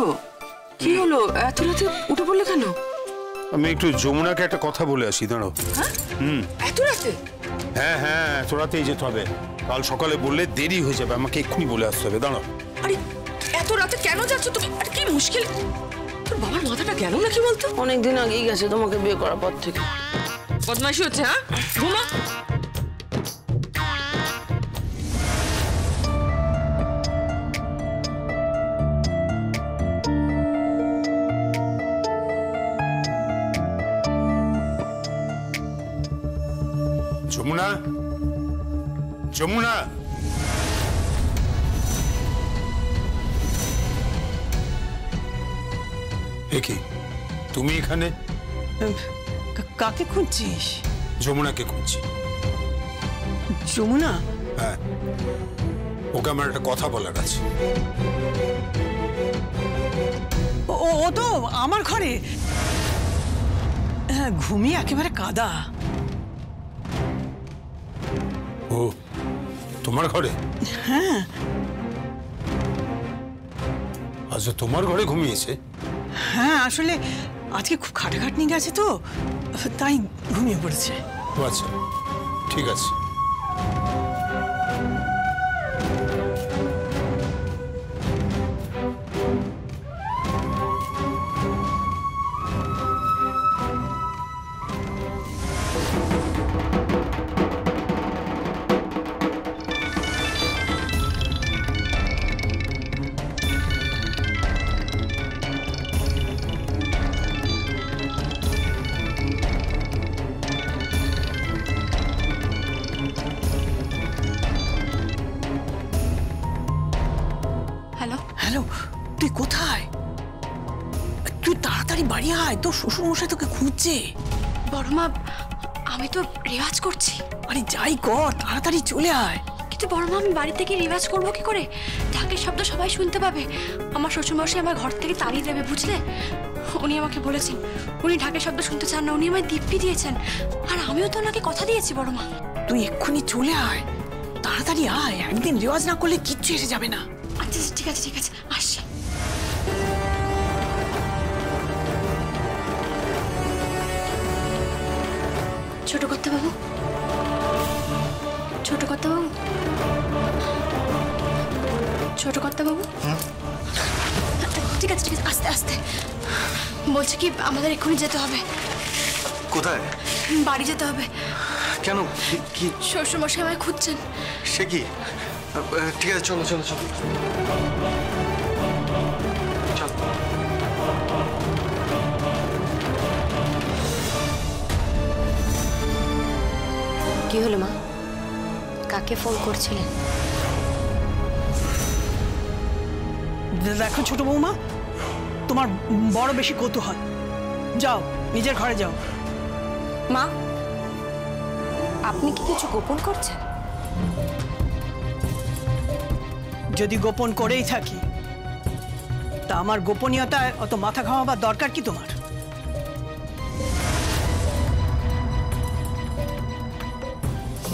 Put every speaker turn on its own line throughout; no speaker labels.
গো, কি হলো? এত রাতে উঠে পড়লে কেন?
আমি একটু যমুনাকে একটা কথা বলে আসি, দাঁড়াও।
এত রাতে?
হ্যাঁ হ্যাঁ, এত রাতেই যেতে হবে। কাল সকালে বললে দেরি হয়ে যাবে, আমাকে এক্ষুনি বলে আসতে হবে। দাঁড়াও।
আরে এত রাতে কেন যাচ্ছ তুমি? আর কি মুশকিল? তোর বাবার মাথাটা গেল নাকি বলতো?
অনেকদিন আগেই গেছে তোমাকে বিয়ে করার পর থেকে।
বদমাইশি হচ্ছে। হ্যাঁ, ঘুমা।
যমুনা, যমুনা, কি তুমি এখানে?
কাকে খুঁজছিস?
যমুনাকে খুঁজছি।
যমুনা?
হ্যাঁ, ওকে আমার একটা কথা বলার আছে।
ও তো আমার ঘরে। হ্যাঁ, ঘুমিয়ে একেবারে কাদা।
ও তোমার ঘরে?
হ্যাঁ।
আচ্ছা, তোমার ঘরে ঘুমিয়েছে?
হ্যাঁ, আসলে আজকে খুব খাটাখাটনি গেছে তো, তাই ঘুমিয়ে পড়েছে।
আচ্ছা, ঠিক আছে।
হ্যালো, তুই কোথায়? তুই তাড়াতাড়ি বাড়ি আয়, তোর শ্বশুর মশাই তোকে খুঁজছে।
বড়মা, আমি তো রেওয়াজ করছি।
আরে যাই কর, তাড়াতাড়ি চলে আয়।
কিন্তু বড়মা, আমি বাড়ি থেকে রেওয়াজ করবো কি করে? ঢাকের শব্দ সবাই শুনতে পাবে। আমার শ্বশুরমশাই আমার ঘর থেকে তাড়িয়ে দেবে, বুঝলে? উনি আমাকে বলেছেন উনি ঢাকের শব্দ শুনতে চান না, উনি আমায় দিব্যি দিয়েছেন। আর আমিও তো ওনাকে কথা দিয়েছি বড়মা।
তুই এক্ষুনি চলে আয়, তাড়াতাড়ি আয়। একদিন রেওয়াজ না করলে কিচ্ছু এসে যাবে না।
আচ্ছা ঠিক আছে, ঠিক আছে, আসছি। ছোট কর্তাবাবু, ছোট কর্তাবাবু, ছোট কর্তাবাবু। ঠিক আছে ঠিক আছে, আস্তে আস্তে। বলছি কি, আমাদের এক্ষুনি যেতে হবে।
কোথায়?
বাড়ি যেতে হবে।
কেন? কি?
শ্বশুরমশাই আমায় খুঁজছেন।
সে কি? ঠিক আছে, চলো চলো চলো।
কি হলো মা? কাকে ফোন করছিলেন?
দেখো ছোট বৌমা, তোমার বড় বেশি কৌতূহল। যাও, নিজের ঘরে যাও।
মা, আপনি কি কিছু গোপন করছেন?
যদি গোপন করেই থাকি, তা আমার গোপনীয়তায় অত মাথা ঘামাবার দরকার কি তোমার?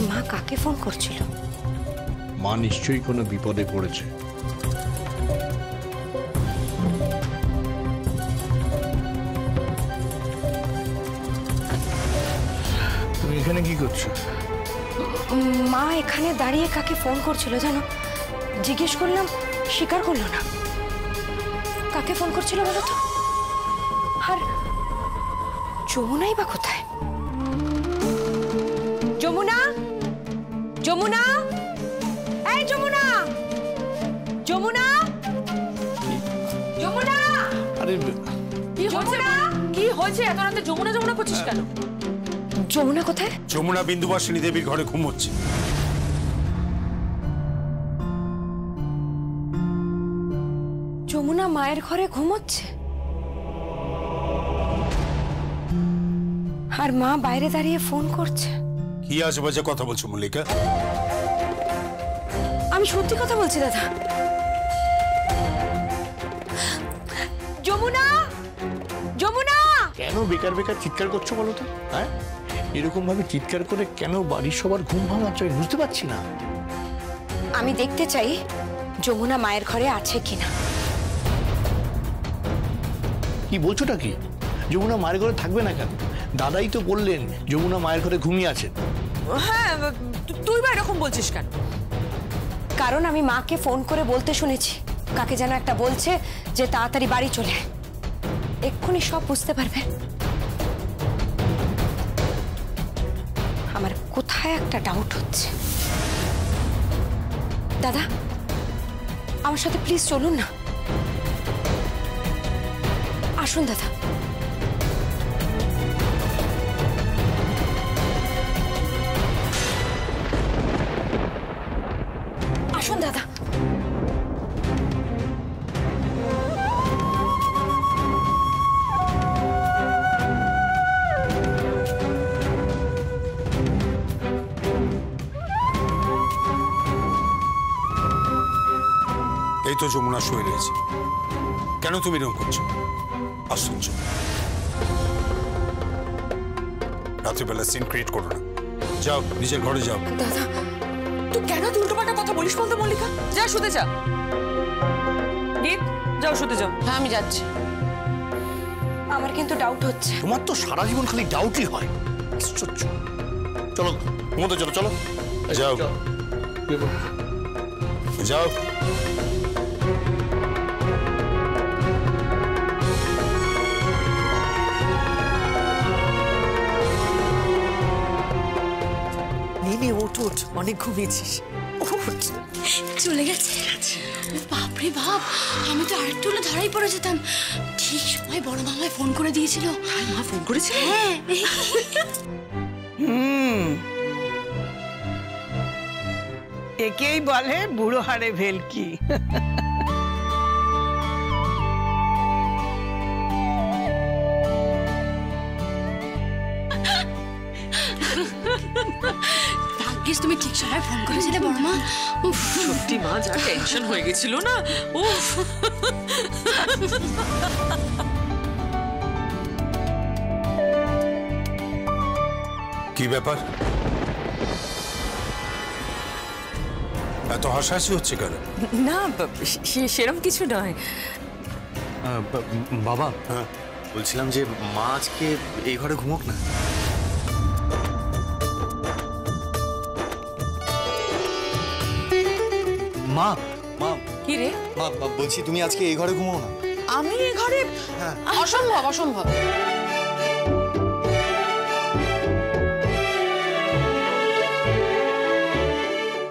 মা কাকে ফোন করছিল?
মা নিশ্চয়ই কোনো বিপদে পড়েছে। তুমি এখানে কি করছো?
মা এখানে দাঁড়িয়ে কাকে ফোন করছিল জানো? জিজ্ঞেস করলাম, স্বীকার করলো না। কাকে ফোন করছিল বলো তো? আর যমুনাই বা কোথায়? যমুনা, যমুনা, এই যমুনা, যমুনা, যমুনা।
আরে
কি হয়েছে? কি হয়েছে? এত রাতে যমুনা যমুনা করছিস কেন?
যমুনা কোথায়?
যমুনা বিন্দুবাসিনী দেবীর ঘরে ঘুমোচ্ছে।
যমুনা মায়ের ঘরে ঘুমোচ্ছে, আর মা বাইরে দাঁড়িয়ে ফোন করছে।
কি আজেবাজে কথা বলছো মল্লিকা?
আমি সত্যি কথা বলছি দাদা। যমুনা, যমুনা।
কেন বেকার বেকার চিৎকার করছো বলো তো? হ্যাঁ, এরকম ভাবে চিৎকার করে কেন বাড়ির সবার ঘুম ভাঙাচ্ছ আমি বুঝতে পারছি না।
আমি দেখতে চাই যমুনা মায়ের ঘরে আছে কিনা।
কি বলছোটা কি? যমুনা মায়ের ঘরে থাকবে না কেন? দাদাই তো বললেন যমুনা মায়ের ঘরে ঘুমিয়ে আছেন।
হ্যাঁ, তুই বা এরকম বলছিস কেন?
কারণ আমি মাকে ফোন করে বলতে শুনেছি, কাকে যেন একটা বলছে যে তাড়াতাড়ি বাড়ি চলে আয়। এক্ষুনি সব বুঝতে পারবে। আমার কোথায় একটা ডাউট হচ্ছে। দাদা, আমার সাথে প্লিজ চলুন না। আসুন দাদা। আসুন দাদা।
এই তো যমুনা শুয়ে রয়েছে, কেন তুমি এরকম করছো? আশ্চর্য, রাত্রিবেলা সিন ক্রিয়েট করো না, যাও নিজের ঘরে যাও।
দাদা, তুই কেন উল্টোপাল্টা কথা বলিস বলতো? মল্লিকা, যা শুতে যা। গীত, যাও শুতে যাও।
হ্যাঁ আমি যাচ্ছি।
আমার কিন্তু ডাউট হচ্ছে।
তোমার তো সারা জীবন খালি ডাউটই হয়। আশ্চর্য। চলো ঘুমোতে চলো, চলো
যাও যাও।
নে, ওঠ ওঠ, অনেক ঘুমিয়েছিস।
চলে গেছে। বাপরে বাপ, আমি তো আরেকটু হলে ধরাই পড়ে যেতাম। ঠিক সময় বড় মামায় ফোন করে দিয়েছিল।
মা ফোন করেছিল?
হ্যাঁ।
একেই বলে বুড়ো হাড়ে ভেলকি।
ভাগ্যিস তুমি ঠিক সময় ফোন করেছিলে বড় মা।
সত্যি মা, যা টেনশন হয়ে গেছিল না। উফ,
কি ব্যাপার, এত হাসাহাসি হচ্ছে কেন?
না, সেরকম কিছু নয়।
বাবা,
হ্যাঁ
বলছিলাম যে মা আজকে এই ঘরে ঘুমোক না। মা, মা,
কি রে?
মা, বলছি তুমি আজকে এই ঘরে ঘুমাও না।
আমি এই ঘরে?
অসম্ভব, অসম্ভব।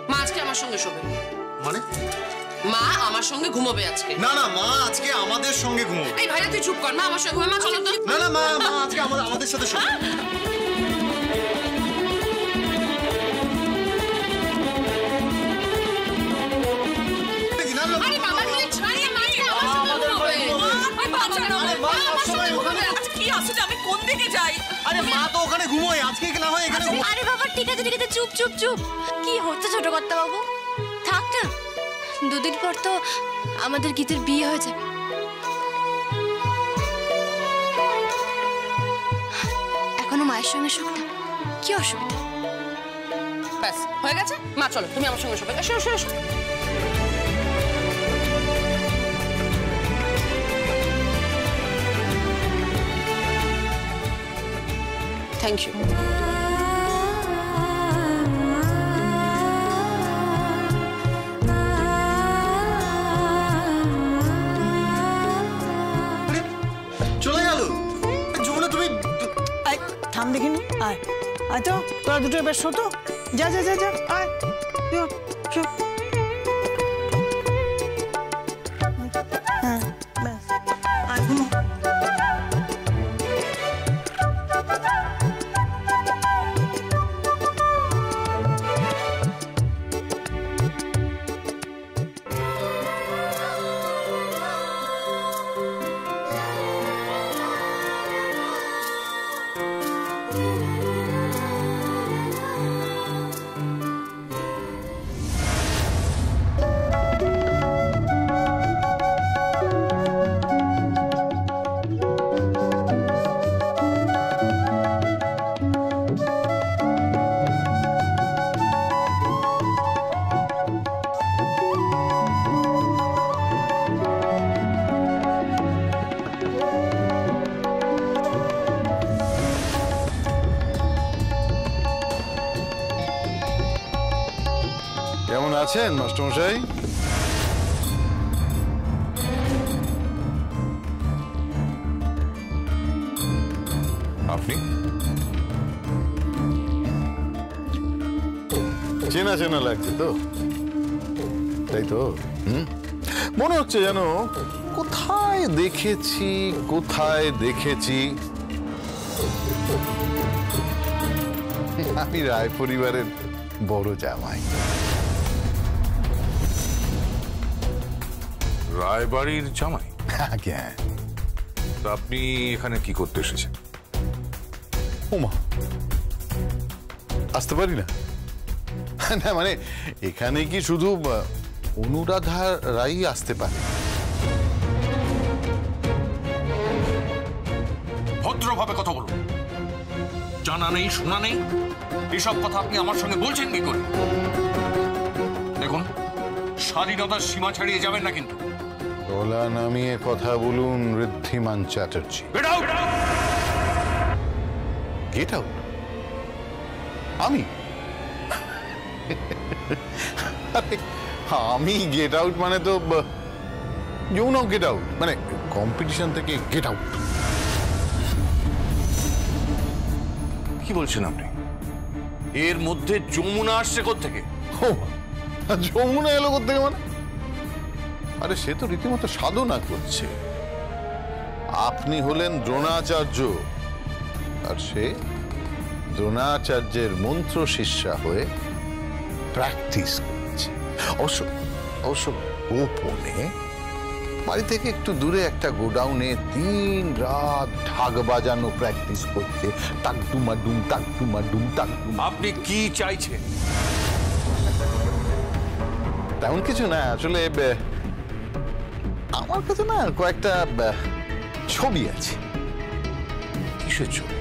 মা আজকে আমার সঙ্গে শোবে।
মানে?
মা আমার সঙ্গে ঘুমোবে আজকে।
না না, মা আজকে আমাদের সঙ্গে ঘুমাবে।
এই ভাইরা তুই চুপ কর, মা আমার সঙ্গে ঘুমাবে। মা চলো তো।
না না, মা আজকে আমাদের সাথে শোবে।
আরে বাবা, তুই ছাড়িয়ে মা আমার সঙ্গে ঘুমোবে।
কি আসলে আমি কোন দিকে যাই?
আরে মা তো ওখানে ঘুমোয়, আজকে না হয় এখানে ঘুমোয়।
আরে বাবা, ঠিক আছে ঠিক আছে, চুপ চুপ চুপ। কি হচ্ছে ছোট কর্তা বাবু? থাক না, দুদিন পর তো আমাদের গীতের বিয়ে হয়ে যাবে। এখনো মায়ের সঙ্গে শোক না, কি অসুবিধা?
ব্যাস হয়ে গেছে। মা চলো, তুমি আমার সঙ্গে শোবে। এসো এসো এসো। Thank you.
চলে গেল যমুনা। তুমি
আয় থাম দেখিনি, আয় আয় তো, তোরা দুটো এবার শো তো। যা যা যা যা, আয় শো। হ্যাঁ ব্যাস, আয় ঘুমো।
আছেন মাস্টারমশাই? আপনি চেনা চেনা লাগছে তো, তাই তো? মনে হচ্ছে যেন কোথায় দেখেছি। আমি রায় পরিবারের বড় জামাই।
রায়বাড়ির জামাই?
হ্যাঁ।
তা আপনি এখানে কি করতে এসেছেন?
ওমা, আসতে পারি না? না মানে এখানে কি শুধু অনুরাধা রাই আসতে পারে?
ভদ্রভাবে কথা বলুন। জানা নেই শোনা নেই এসব কথা আপনি আমার সঙ্গে বলছেন কি করে? দেখুন, স্বাধীনতার সীমা ছাড়িয়ে যাবেন না কিন্তু।
গলা নামিয়ে কথা বলুন ঋদ্ধিমান চ্যাটার্জি। Get out? আমি গেট আউট মানে তো যমুনাও গেট আউট, মানে কম্পিটিশন থেকে গেট আউট।
কি বলছেন আপনি? এর মধ্যে যমুনা আসছে কোত্থেকে?
যমুনা এলো কোত্থেকে মানে? আরে সে তো রীতিমতো সাধনা করছে। আপনি হলেন দ্রোণাচার্য, আর সে দ্রোণাচার্যের মন্ত্র শিষ্যা হয়ে প্র্যাকটিস করছে। অবশ্য গোপনে বাড়ি থেকে একটু দূরে একটা গোডাউনে দিন রাত ঢাক বাজানো প্র্যাকটিস করছে। টাকডুমাডুম টাকডুমাডুম টাকডুম।
আপনি কি চাইছেন?
তেমন কিছু না, আসলে আমার কাছে না কয়েকটা ছবি আছে।
কিসের ছবি?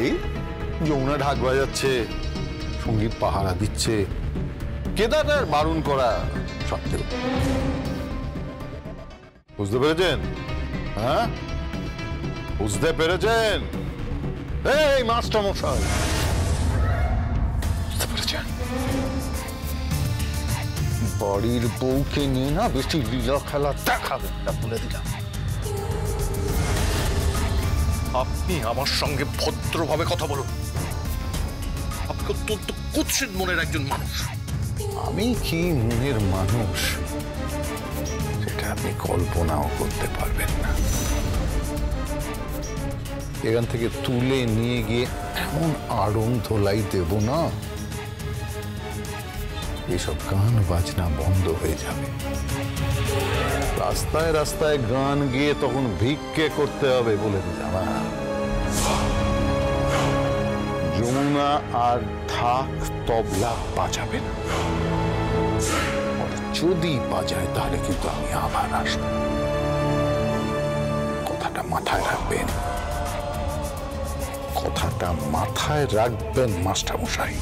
এই যমুনা ঢাক বাজাচ্ছে, সঙ্গীত পাহারা দিচ্ছে, কেদারটার বারণ করা সত্ত্বেও। বুঝতে পেরেছেন? হ্যাঁ, বুঝতে পেরেছেন? এই মাস্টার মশাই, বুঝতে পেরেছেন? বাড়ির বউকে নিয়ে না বেশি লীলা খেলা দেখাবেন না, বলে দিলাম।
আপনি আমার সঙ্গে ভদ্রভাবে কথা বলুন। আপনি অত্যন্ত কুৎসিত মনের একজন মানুষ।
আমি কি মনের মানুষ সেটা আপনি কল্পনাও করতে পারবেন না। এখান থেকে তুলে নিয়ে গিয়ে এমন আড়ং ধোলাই দেব না, এইসব গান বাজনা বন্ধ হয়ে যাবে। রাস্তায় রাস্তায় গান গিয়ে তখন ভিক্ষে করতে হবে, বলে দিলাম। যমুনা আর থাক তবলা বাজাবে না, যদি বাজায় তাহলে কিন্তু আমি আবার আসব। কথাটা মাথায় রাখবেন, কথাটা মাথায় রাখবেন মাস্টার মশাই।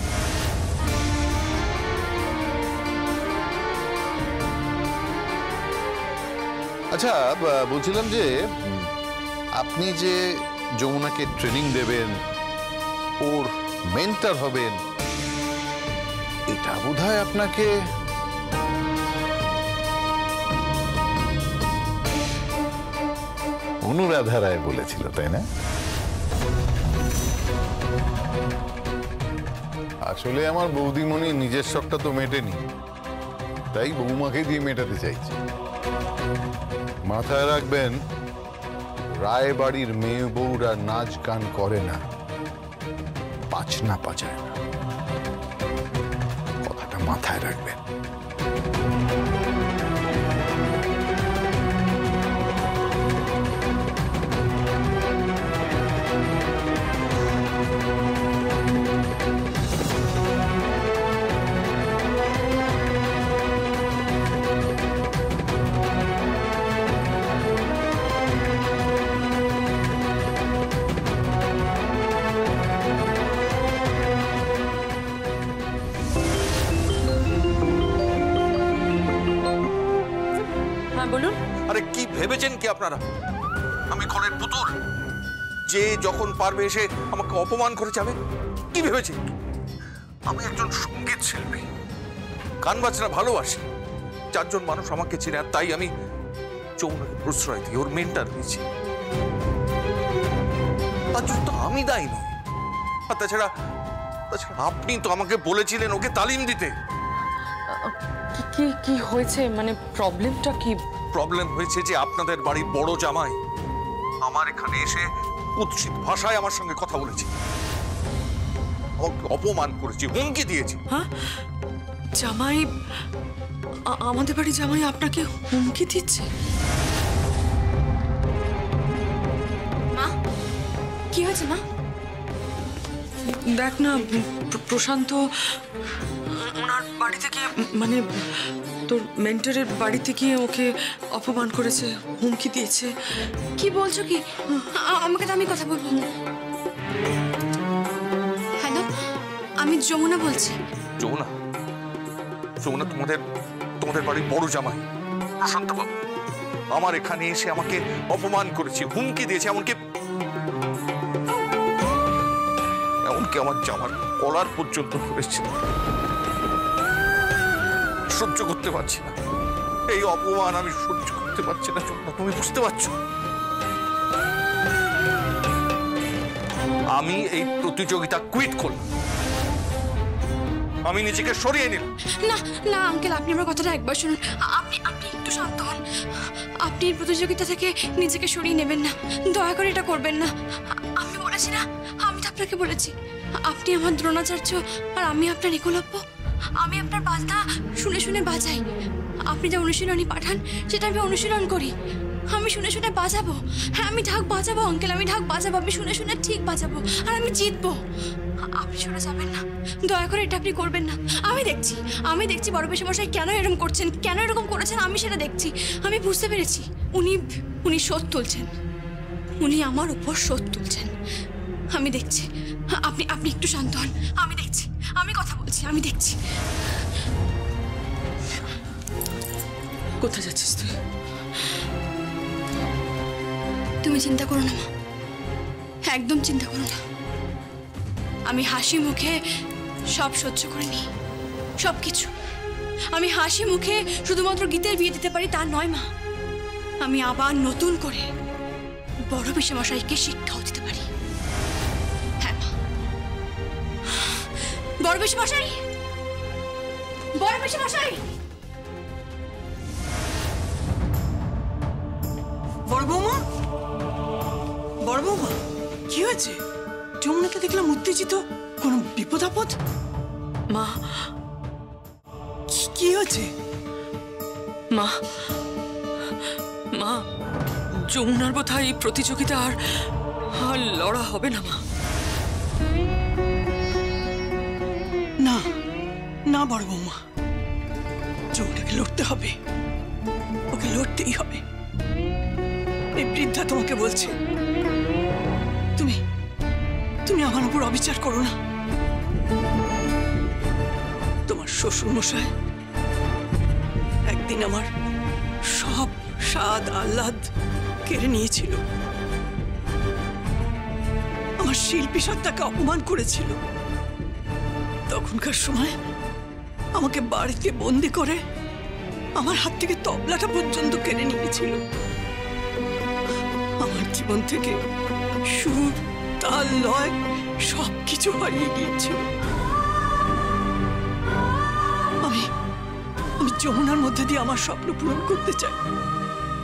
আচ্ছা, বলছিলাম যে আপনি যে যমুনাকে ট্রেনিং দেবেন, ওর মেন্টর হবেন, এটা বোধহয় আপনাকে অনুরাধা রায় বলেছিল, তাই না? আসলে আমার বৌদিমণি নিজের শখটা তো মেটেনি, তাই বৌমাকে দিয়ে মেটাতে চাইছে। মাথায় রাখবেন, রায় বাড়ির মেয়ে বউরা নাচ গান করে না, বাজনা বাজায় না। কথাটা মাথায় রাখবেন।
আরে কি ভেবেছেন কি আপনারা? আমি ঘরের পুতুল যে যখন পারবে এসে আমাকে অপমান করে যাবে? কি ভেবেছেন? আমি একজন সঙ্গীত শিল্পী, গান বাজনা ভালোবাসি, চারজন মানুষ আমাকে চেনে, আর তাই আমি যমুনাকে প্রশ্রয় দিই, ওর মেন্টার হয়েছি। তার জন্য তো আমি দায়ী নই। আর তাছাড়া আপনি তো আমাকে বলেছিলেন ওকে তালিম দিতে।
কি কি হয়েছে, মানে প্রবলেমটা কি?
প্রবলেম হয়েছে যে আপনাদের বাড়ির বড় জামাই আমার এখানে এসে কুৎসিত ভাষায় আমার সঙ্গে কথা বলেছে, আমাকে অপমান করেছে, হুমকি দিয়েছে।
হ্যাঁ, জামাই, আমাদের বাড়ি জামাই আপনাকে হুমকি দিচ্ছে?
মা, কি হয়েছে মা?
দেখ না, প্রশান্ত ওনার বাড়ি থেকে, মানে তোর মেন্টরের বাড়ি থেকে ওকে অপমান করেছে, হুমকি দিয়েছে।
কি বলছো কি? আমাকে তো, আমি কথা বলবো। হ্যালো, আমি যমুনা বলছি।
যমুনা? যমুনা তোমাদের বাড়ির বড় জামাই প্রশান্ত বাবু আমার এখানে এসে আমাকে অপমান করেছে, হুমকি দিয়েছে, এমনকি আমার জামার কলার পর্যন্ত ধরেছে। সহ্য করতে পারছি না এই অপমান, আমি সহ্য করতে পারছি না। যমুনা, তুমি বুঝতে পারছো? আমি এই প্রতিযোগিতা কুইট করলাম, আমি নিজেকে সরিয়ে নিলাম।
না না আঙ্কেল, আপনি আমার কথাটা একবার শুনুন। আপনি একটু শান্ত হন। আপনি এই প্রতিযোগিতা থেকে নিজেকে সরিয়ে নেবেন না, দয়া করে এটা করবেন না। আমি বলেছি না, আমি তো আপনাকে বলেছি আপনি আমার দ্রোণাচার্য আর আমি আপনার একলব্য। আমি আপনার বাজনা শুনে শুনে বাজাই। আপনি যা অনুশীলনী পাঠান সেটা আমি অনুশীলন করি। আমি শুনে শুনে বাজাবো। হ্যাঁ, আমি ঢাক বাজাবো আঙ্কেল, আমি ঢাক বাজাবো। আমি শুনে শুনে ঠিক বাজাবো, আর আমি জিতবো। আপনি সরে যাবেন না, দয়া করে এটা আপনি করবেন না। আমি দেখছি বড় পিসেমশাই কেন এরকম করছেন, কেন এরকম করেছেন, আমি সেটা দেখছি। আমি বুঝতে পেরেছি উনি শোধ তুলছেন, উনি আমার উপর শোধ তুলছেন। আমি দেখছি। আপনি একটু শান্ত হন, আমি দেখছি, আমি কথা বলছি, আমি দেখছি।
কোথায় যাচ্ছিস তুই?
তুমি চিন্তা করো না মা, একদম চিন্তা করো না। আমি হাসি মুখে সব সহ্য করে নিই, সব কিছু। আমি হাসি মুখে শুধুমাত্র গীতের বিয়ে দিতে পারি তা নয় মা, আমি আবার নতুন করে বড় পিসেমশাইকে শিক্ষাও দিতে পারি। হ্যাঁ মা, বড় পিসেমশাই, বড় পিসেমশাই।
বড় বৌমা, বড় বৌমা, কি হয়েছে? যমুনাকে দেখলাম উত্তেজিত, কোনো বিপদ আপদ? মা, কি হয়েছে? মা, যমুনার বোধহয় এই প্রতিযোগিতা আর লড়া হবে না। মা, না না বড় বৌমা, যমুনাকে লড়তে হবে, ওকে লড়তেই হবে। এই বৃদ্ধা তোমাকে বলছে, তুমি আমার উপর অবিচার করো না। তোমার শ্বশুর মশাই একদিন আমার সব স্বাদ আহ্লাদ কেড়ে নিয়েছিল, আমার শিল্পী সত্তাকে অপমান করেছিল। তখনকার সময় আমাকে বাড়িতে বন্দি করে আমার হাত থেকে তবলাটা পর্যন্ত কেড়ে নিয়েছিল। আমার জীবন থেকে সুর, তাল, লয় সবকিছু হারিয়ে গিয়েছিল। আমি যমুনার মধ্যে দিয়ে আমার স্বপ্ন পূরণ করতে চাই।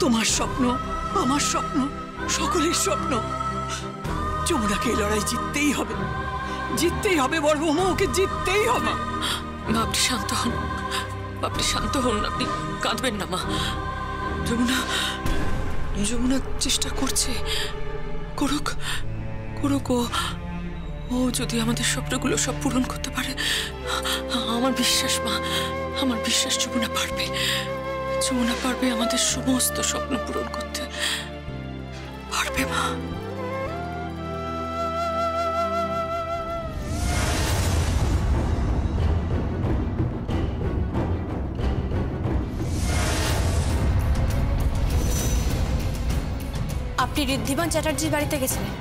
তোমার স্বপ্ন, আমার স্বপ্ন, সকলের স্বপ্ন। যমুনাকে এই লড়াই জিততেই হবে, জিততেই হবে বড় বৌমা, ওকে জিততেই হবে। মা, আপনি শান্ত হন, আপনি শান্ত হন, আপনি কাঁদবেন না। মা, যমুনা চেষ্টা করছে, করুক। ও যদি আমাদের স্বপ্নগুলো সব পূরণ করতে পারে, আমার বিশ্বাস মা, আমার বিশ্বাস যমুনা পারবে। যমুনা পারবে আমাদের সমস্ত স্বপ্ন পূরণ করতে পারবে। মা,
আপনি ঋদ্ধিমান চ্যাটার্জির বাড়িতে গেছিলেন।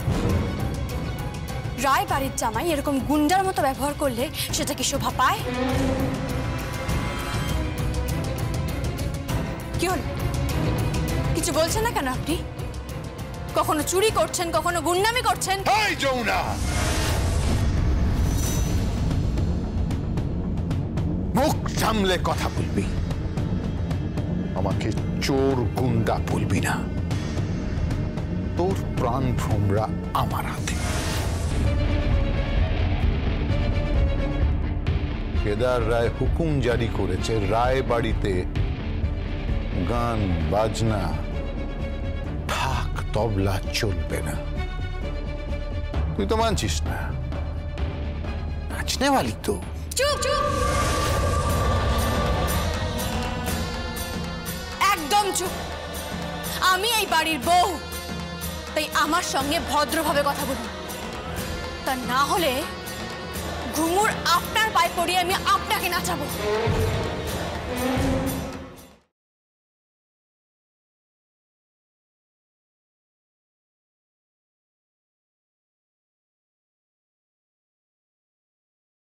রায় বাড়ির জামাই এরকম গুন্ডার মতো ব্যবহার করলে সেটা কি শোভা পায়? কি হলো? কিছু বলছেন না কেন আপনি? কখনো চুরি করছেন, কখনো গুন্ডামি করছেন।
এই যমুনা, মুখ সামলে কথা বলবি, আমাকে চোর গুন্ডা বলবি না। তোর প্রাণ ভ্রমরা আমার হাতে। কেদার রায় হুকুম জারি করেছে, রায় বাড়িতে গান বাজনা ঢাক তবলা চলবে না। তুই তো মানছিস না, নাচনে वाली তো।
চুপ চুপ, একদম চুপ। আমি এই বাড়ির বউ, তাই আমার সঙ্গে ভদ্রভাবে কথা বলুন। তা না হলে ঘুঙুর আপনার পায়ে পড়িয়ে আমি আপনাকে নাচাবো।